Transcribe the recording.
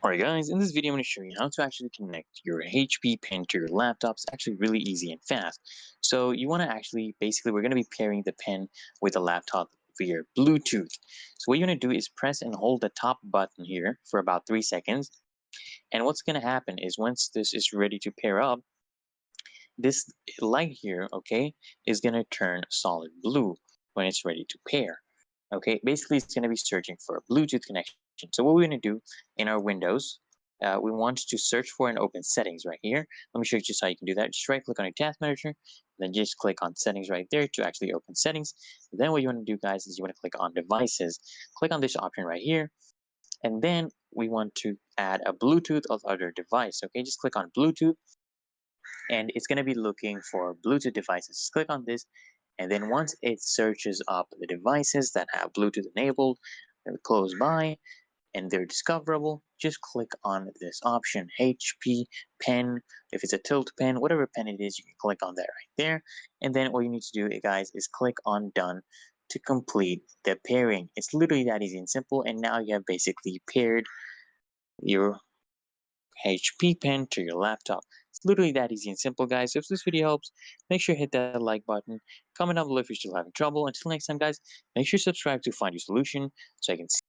Alright guys, in this video I'm going to show you how to actually connect your HP pen to your laptop. It's actually really easy and fast. So you want to actually, basically we're going to be pairing the pen with the laptop via Bluetooth. So what you're going to do is press and hold the top button here for about 3 seconds. And what's going to happen is once this is ready to pair up, this light here, okay, is going to turn solid blue when it's ready to pair. Okay, basically it's going to be searching for a Bluetooth connection. So what we're going to do in our Windows, we want to search for and open settings right here. Let me show you just how you can do that. Just right click on your task manager, then just click on settings right there to actually open settings. Then what you want to do, guys, is you want to click on devices. Click on this option right here, and then we want to add a Bluetooth or other device. Okay, just click on Bluetooth, and it's going to be looking for Bluetooth devices. Just click on this, and then once it searches up the devices that have Bluetooth enabled, they're close by, and they're discoverable, just click on this option, HP pen. If it's a tilt pen, whatever pen it is, you can click on that right there. And then all you need to do, guys, is click on done to complete the pairing. It's literally that easy and simple, and now you have basically paired your HP pen to your laptop. It's literally that easy and simple, guys. So if this video helps, make sure to hit that like button. Comment down below if you're still having trouble. Until next time, guys, make sure to subscribe to Find Your Solution so I can see